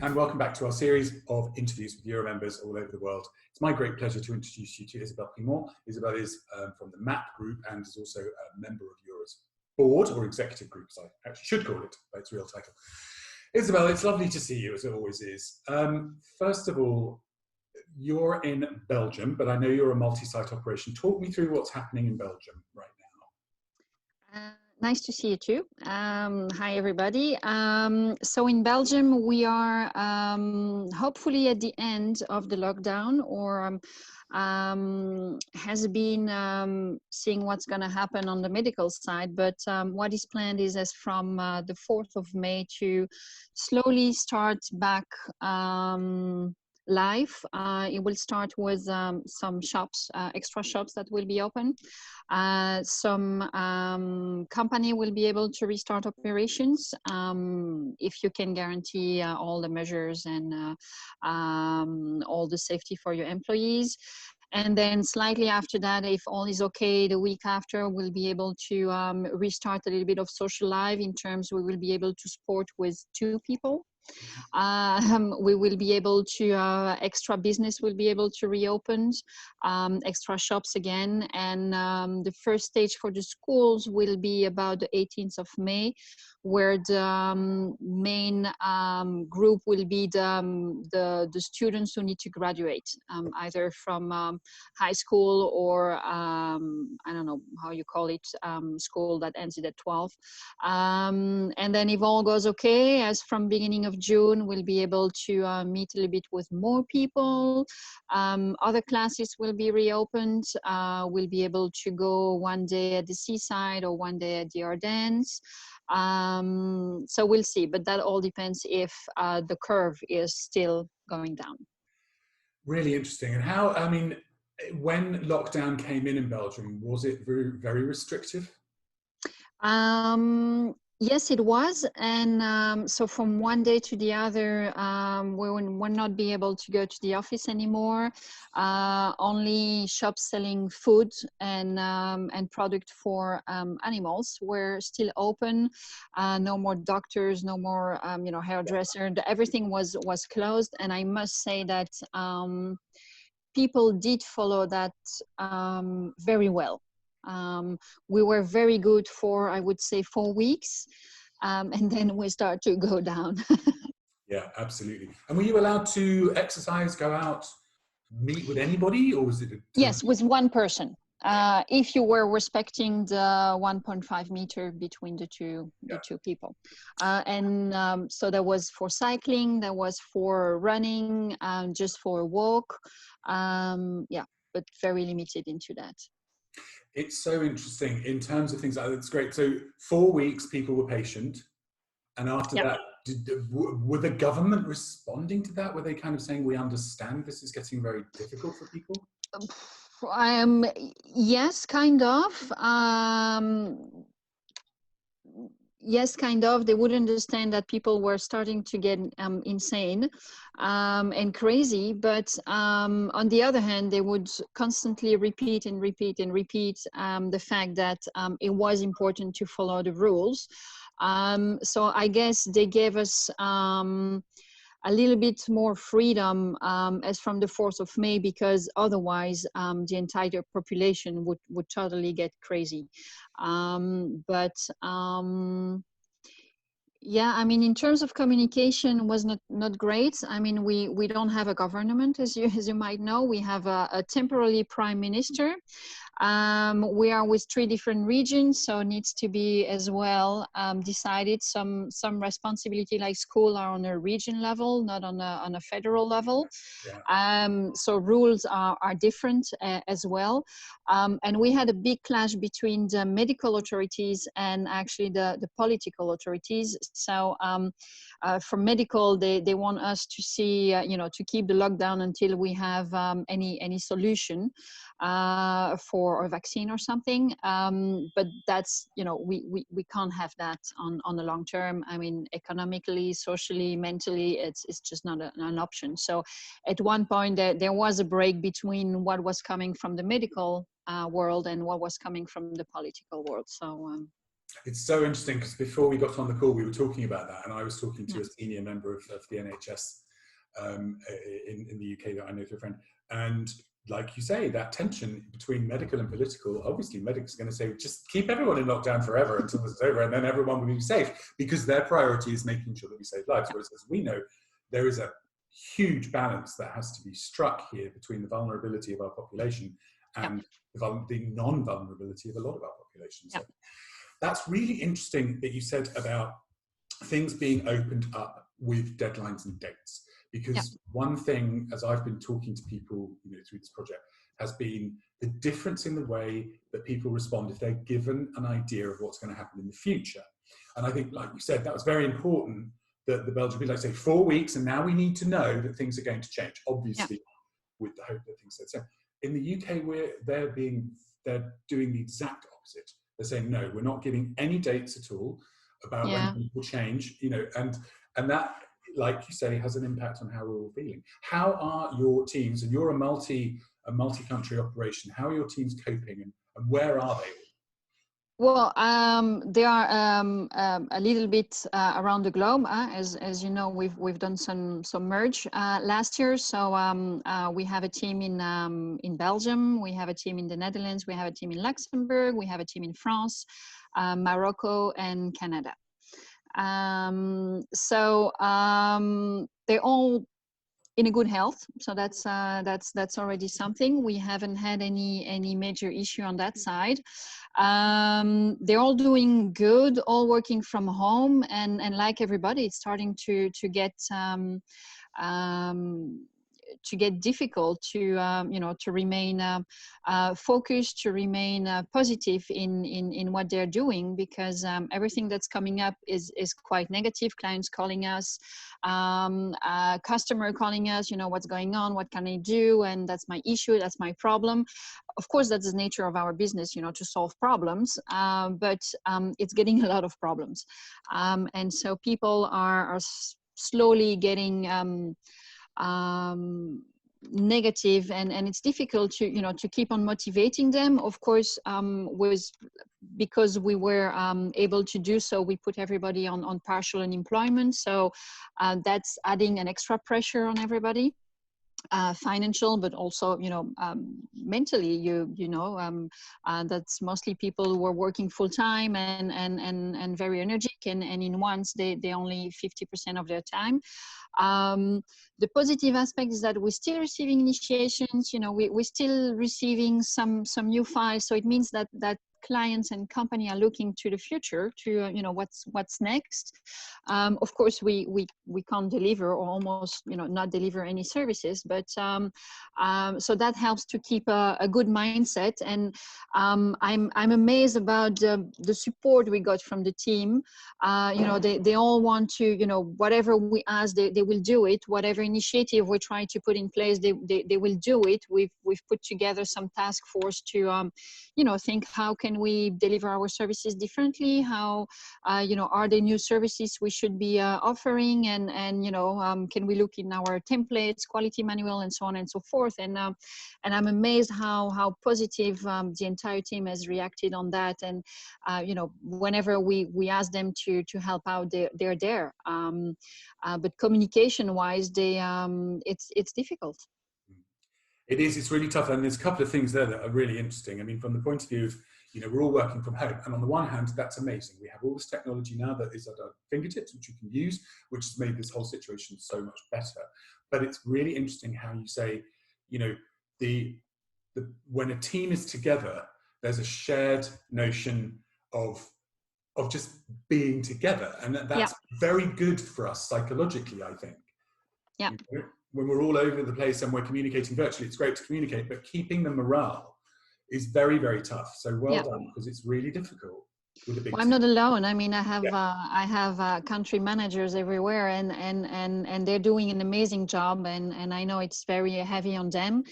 and welcome back to our series of interviews with Euro members all over the world. It's my great pleasure to introduce you to Isabelle Premont. Isabelle is from the MAP group and is also a member of Euro's board, or executive group, as I actually should call it by its real title. Isabelle, it's lovely to see you, as it always is. First of all, you're in Belgium, but I know you're a multi-site operation. Talk me through what's happening in Belgium right now. Nice to see you too. Hi, everybody. So in Belgium, we are hopefully at the end of the lockdown, or has been seeing what's going to happen on the medical side. But what is planned is as from the 4th of May to slowly start back live. It will start with some shops, extra shops that will be open. Some company will be able to restart operations if you can guarantee all the measures and all the safety for your employees. And then slightly after that, if all is okay, the week after, we'll be able to restart a little bit of social life in terms we will be able to sport with 2 people. We will be able to, extra business will be able to reopen, extra shops again. And the first stage for the schools will be about the 18th of May, where the main group will be the students who need to graduate, either from high school or I don't know how you call it, school that ends at 12. And then if all goes okay, as from beginning of June, we'll be able to meet a little bit with more people. Other classes will be reopened. We'll be able to go one day at the seaside or one day at the Ardennes. So we'll see, but that all depends if the curve is still going down. Really interesting. And how, I mean, when lockdown came in Belgium, was it very, very restrictive? Yes, it was. And so from one day to the other, we will not be able to go to the office anymore. Only shops selling food and product for animals were still open. No more doctors, no more hairdresser. Everything was closed. And I must say that people did follow that very well. We were very good for, I would say, 4 weeks, and then we start to go down. Yeah, absolutely. And were you allowed to exercise, go out, meet with anybody, or was it? Yes, with one person. If you were respecting the 1.5 meter between the two people. So that was for cycling, that was for running, just for a walk. But very limited into that. It's so interesting in terms of things. It's great. So 4 weeks, people were patient. And after that, were the government responding to that? Were they kind of saying, we understand this is getting very difficult for people? Yes, kind of. Yes, kind of. They would understand that people were starting to get insane and crazy. But on the other hand, they would constantly repeat and repeat and repeat the fact that it was important to follow the rules. So I guess they gave us a little bit more freedom as from the 4th of May, because otherwise the entire population would totally get crazy. Yeah, I mean, in terms of communication, was not great. I mean, we don't have a government, as you might know. We have a temporary prime minister. We are with 3 different regions, so it needs to be as well decided. Some responsibility, like school, are on a region level, not on a federal level. Yeah. So rules are different as well. And we had a big clash between the medical authorities and actually the political authorities. So for medical, they want us to see, to keep the lockdown until we have any solution for a vaccine or something. But that's, we can't have that on the long term. I mean, economically, socially, mentally, it's just not an option. So at one point there was a break between what was coming from the medical world and what was coming from the political world. So It's so interesting because before we got on the call, we were talking about that, and I was talking to Yeah. a senior member of the NHS in the UK that I know through a friend. And like you say, that tension between medical and political, obviously medics are going to say, just keep everyone in lockdown forever until this is over, and then everyone will be safe, because their priority is making sure that we save lives. Whereas, as we know, there is a huge balance that has to be struck here between the vulnerability of our population and the non-vulnerability of a lot of our population. So that's really interesting that you said about things being opened up with deadlines and dates. Because one thing, as I've been talking to people, through this project, has been the difference in the way that people respond if they're given an idea of what's going to happen in the future. And I think, like you said, that was very important that the Belgian people, like say, 4 weeks, and now we need to know that things are going to change. Obviously, with the hope that things stay the same. In the UK, they're doing the exact opposite. They're saying, no, we're not giving any dates at all about when people change, and that, like you say, has an impact on how we're all feeling. How are your teams, and you're a multi-country operation, how are your teams coping, and where are they? Well, they are a little bit around the globe. As you know, we've done some merge last year. So we have a team in Belgium, we have a team in the Netherlands, we have a team in Luxembourg, we have a team in France, Morocco, and Canada. They're all in a good health, so that's already something. We haven't had any major issue on that side. They're all doing good, all working from home, and like everybody, it's starting to get difficult to remain focused, to remain positive in what they're doing, because everything that's coming up is quite negative. Clients calling us, customer calling us, what's going on, what can I do, and that's my issue, that's my problem. Of course, that's the nature of our business, to solve problems, but it's getting a lot of problems, and so people are slowly getting negative, and it's difficult to keep on motivating them. Of course, because we were able to do so, we put everybody on partial unemployment, so that's adding an extra pressure on everybody. Financial, but also mentally. That's mostly people who are working full time and very energetic, and in once they only 50% of their time. The positive aspect is that we're still receiving initiations. We're still receiving some new files, so it means that clients and company are looking to the future to what's next. Of course, we can't deliver, or almost not deliver any services, but so that helps to keep a good mindset. And I'm amazed about the support we got from the team. They all want to, whatever we ask, they will do it. Whatever initiative we try to put in place, they will do it. We've put together some task force to think, how can we deliver our services differently? How are there new services we should be offering, and can we look in our templates, quality manual, and so on and so forth. And I'm amazed how positive the entire team has reacted on that. And whenever we ask them to help out, they're there. But communication wise, it's difficult. It is. It's really tough, and there's a couple of things there that are really interesting. I mean, from the point of view of, we're all working from home, and on the one hand, that's amazing. We have all this technology now that is at our fingertips, which you can use, which has made this whole situation so much better. But it's really interesting how you say, when a team is together, there's a shared notion of just being together, and that's very good for us psychologically, I think. Yeah. When we're all over the place and we're communicating virtually, it's great to communicate, but keeping the morale is very, very tough. So well done, because it's really difficult with a big team. I'm not alone. I mean, I have country managers everywhere, and they're doing an amazing job, and I know it's very heavy on them.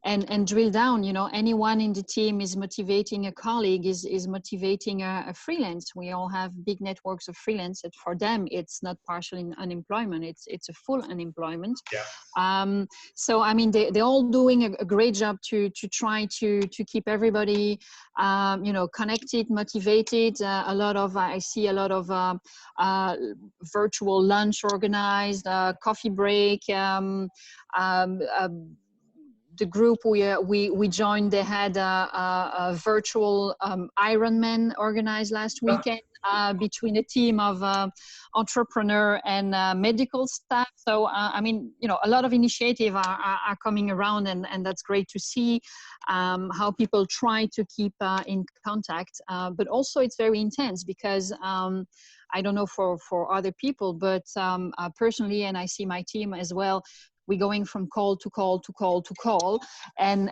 and drill down. You know, anyone in the team is motivating a colleague, is motivating a freelance. We all have big networks of freelance, and for them it's not partial unemployment, it's a full unemployment. Yeah. So I mean, they're all doing a great job to try to keep everybody you know, connected, motivated. A lot of I see a lot of virtual lunch organized, coffee break. The group we joined, they had a virtual Ironman organized last weekend between a team of entrepreneur and medical staff. So I mean, you know, a lot of initiative are coming around, and that's great to see how people try to keep in contact. But also it's very intense because I don't know for other people, but personally, and I see my team as well, we're going from call to call to call to call, and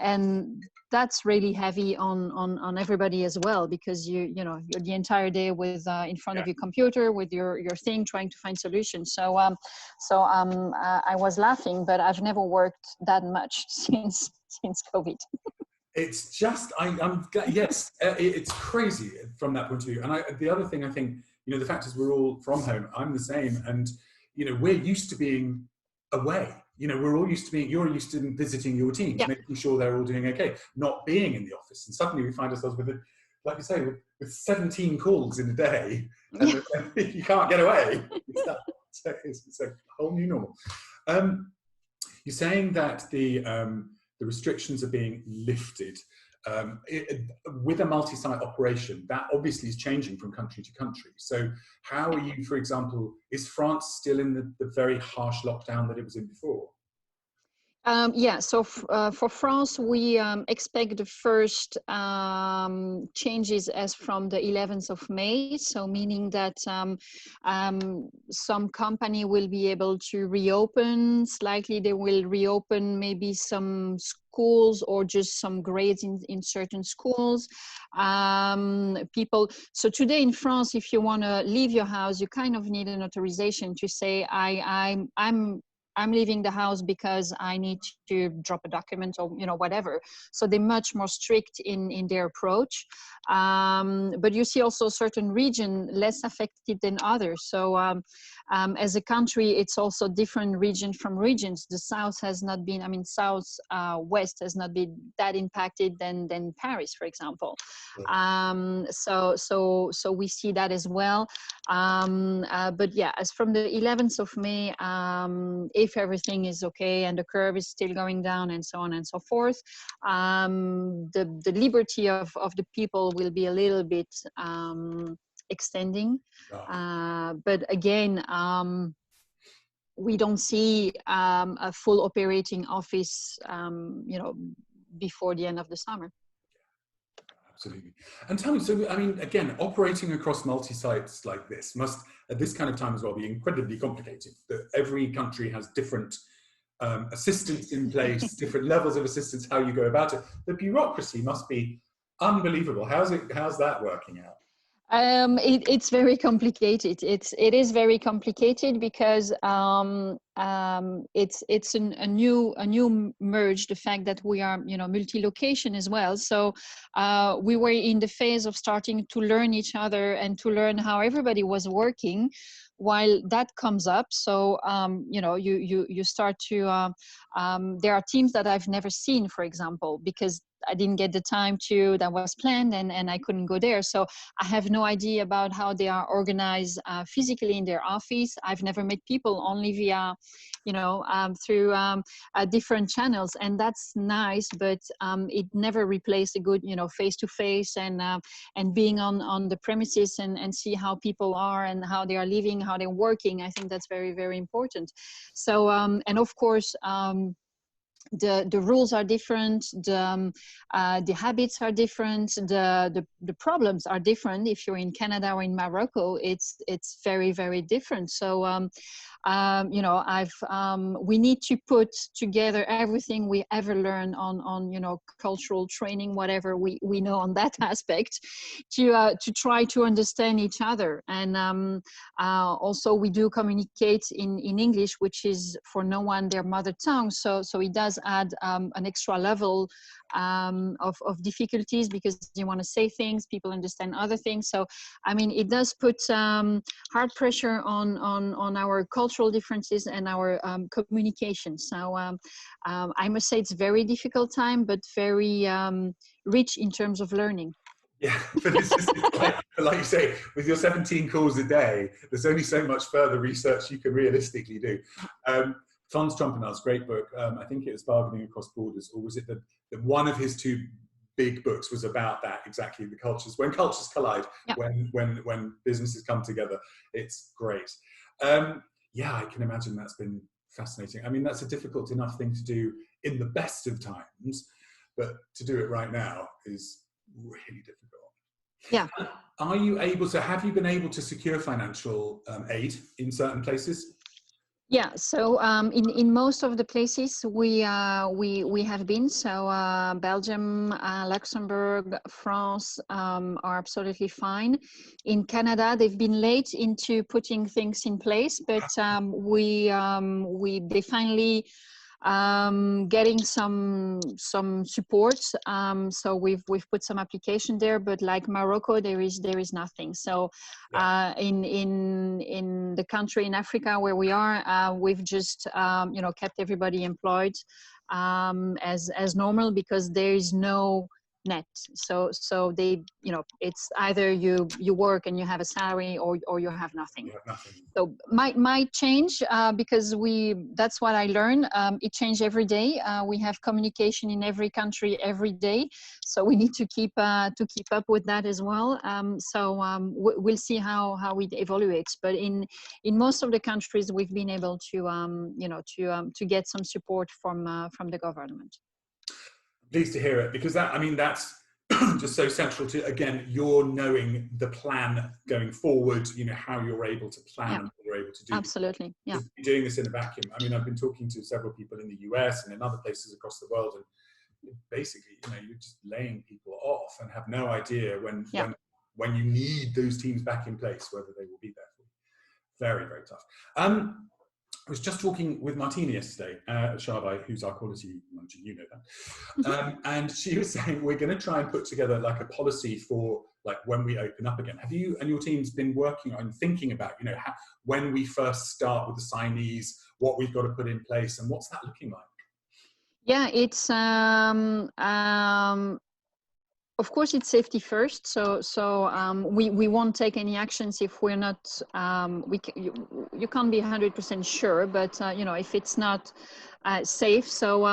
that's really heavy on everybody as well, because you're the entire day with in front of your computer with your thing, trying to find solutions. So I was laughing, but I've never worked that much since COVID. It's just I'm yes, it's crazy from that point of view. And the other thing I think, you know, the fact is we're all from home. I'm the same, and you know, we're used to being away. You know, we're all used to being, you're used to visiting your teams, making sure they're all doing okay, not being in the office. And suddenly we find ourselves with, like you say, with 17 calls in a day, and you can't get away. It's a whole new normal. You're saying that the restrictions are being lifted. With a multi-site operation, that obviously is changing from country to country. So how are you, for example, is France still in the very harsh lockdown that it was in before? Yeah, so for France, we expect the first changes as from the 11th of May. So meaning that some company will be able to reopen slightly. They will reopen maybe some schools or just some grades in certain schools. People. So today in France, if you want to leave your house, you kind of need an authorization to say I'm leaving the house because I need to drop a document or, you know, whatever. So they're much more strict in their approach. But you see also certain region less affected than others. So as a country, it's also different region from regions. The South has not been, I mean, South West has not been that impacted than Paris, for example. So we see that as well. But yeah, as from the 11th of May, if everything is okay and the curve is still going down and so on and so forth, the liberty of the people will be a little bit extending. But again, we don't see a full operating office, you know, before the end of the summer. Absolutely. And tell me, so I mean, again, operating across multi-sites like this must, at this kind of time as well, be incredibly complicated. That every country has different assistance in place, different levels of assistance, how you go about it. The bureaucracy must be unbelievable. How's that working out? It's very complicated. It is very complicated because it's a new merge. The fact that we are, you know, multi-location as well. So we were in the phase of starting to learn each other and to learn how everybody was working. While that comes up, so you know, you start to. There are teams that I've never seen, for example, because I didn't get the time that was planned, and I couldn't go there. So I have no idea about how they are organized physically in their office. I've never met people, only via, you know, through different channels, and that's nice. But it never replaced a good, you know, face-to-face and being on the premises and see how people are and how they are living, how they're working. I think that's very, very important. So and of course. The rules are different, the habits are different, the problems are different. If you're in Canada or in Morocco, it's very, very different. So you know, we need to put together everything we ever learn on you know, cultural training, whatever we know on that aspect, to try to understand each other. And also we do communicate in English, which is for no one their mother tongue. So it does add an extra level of difficulties, because you want to say things, people understand other things. So I mean, it does put hard pressure on our cultural differences and our communication. So I must say it's very difficult time, but very rich in terms of learning. Yeah, but it's just like you say, with your 17 calls a day, there's only so much further research you can realistically do. Franz Trompenau's great book, I think it was Bargaining Across Borders, or was it that one of his two big books was about that, exactly, the cultures, when cultures collide, Yeah. when businesses come together. It's great. Yeah, I can imagine that's been fascinating. I mean, that's a difficult enough thing to do in the best of times, but to do it right now is really difficult. Yeah. Are you able to, have you been able to secure financial aid in certain places? Yeah, so in most of the places we have been, so Belgium, Luxembourg, France are absolutely fine. In Canada, they've been late into putting things in place, but they finally getting some support. So we've put some application there, but like Morocco, there is nothing. So in the country in Africa where we are, we've just kept everybody employed as normal, because there is no net. So they, it's either you work and you have a salary, or you have nothing. You have nothing. So might change because that's what I learned. It changes every day. We have communication in every country every day, so we need to keep up with that as well. We'll see how it evaluates. But in most of the countries, we've been able to get some support from the government. Pleased to hear it, because that's just so central to, again, you're knowing the plan going forward, how you're able to plan and what you're able to do. Absolutely, yeah. Doing this in a vacuum. I mean, I've been talking to several people in the US and in other places across the world, and basically, you're just laying people off and have no idea when you need those teams back in place, whether they will be there for you. Very, very tough. I was just talking with Martina yesterday, Sharvai, who's our quality manager, you know that. And she was saying, we're going to try and put together like a policy for like when we open up again. Have you and your team's been working on thinking about, when we first start with the signees, what we've got to put in place, and what's that looking like? Yeah, it's of course, it's safety first. So we won't take any actions if we're not. You can't be 100% sure, but if it's not safe. So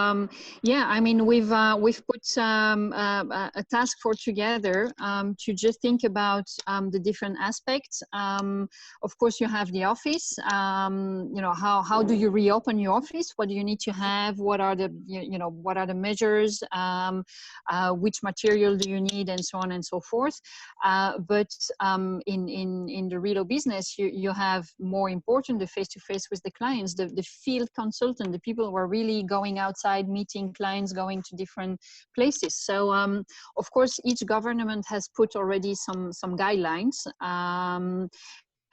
yeah, I mean, we've put a task force together to just think about the different aspects. Of course, you have the office. How do you reopen your office? What do you need to have? What are the what are the measures? Which material do you need, and so on and so forth. But in the real business, you have more important the face-to-face with the clients, the field consultant, the people who are really going outside, meeting clients, going to different places. So of course, each government has put already some guidelines.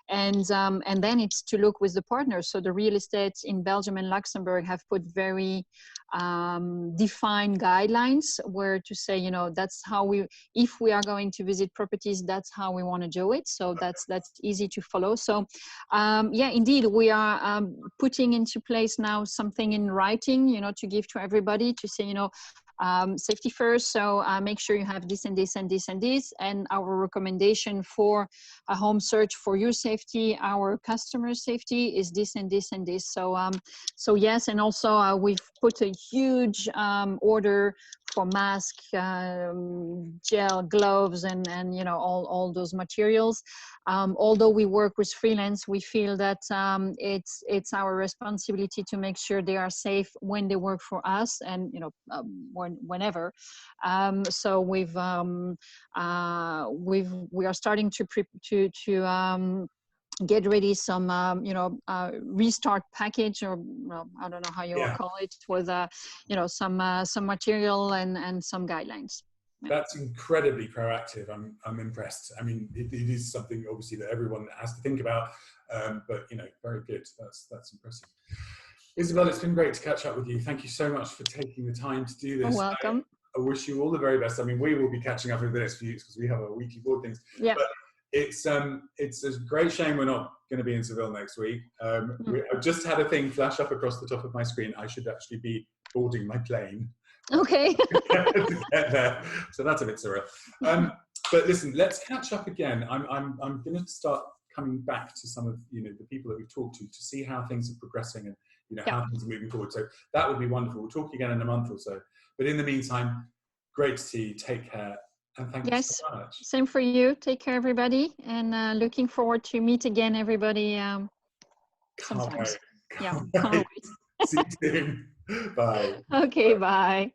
And then it's to look with the partners. So the real estate in Belgium and Luxembourg have put very defined guidelines where to say, that's how if we are going to visit properties, that's how we want to do it. So that's easy to follow. So yeah, indeed, we are putting into place now something in writing, to give to everybody to say, safety first. So make sure you have this and this and this and this. And our recommendation for a home search for your safety, our customer safety is this and this and this. So yes, and also we've put a huge order for mask, gel, gloves, and all those materials. Although we work with freelance, we feel that it's our responsibility to make sure they are safe when they work for us, and whenever. So we are starting to get ready some restart package, or I don't know how you will call it, with some material and some guidelines. That's incredibly proactive. I'm impressed. I mean, it is something obviously that everyone has to think about, but very good. That's impressive. Isabelle, it's been great to catch up with you. Thank you so much for taking the time to do You're this. welcome. I wish you all the very best. I mean, we will be catching up over the next few weeks because we have our weekly board things. Yeah. But it's a great shame we're not going to be in Seville next week. I've just had a thing flash up across the top of my screen. I should actually be boarding my plane. Okay. to get there. So that's a bit surreal. But listen, let's catch up again. I'm going to start coming back to some of the people that we've talked to see how things are progressing and how things are moving forward. So that would be wonderful. We'll talk again in a month or so. But in the meantime, great to see you. Take care. And thank you so much. Same for you. Take care, everybody. And looking forward to meet again, everybody. Sometimes. Can't wait. See you soon. Bye. Okay, bye.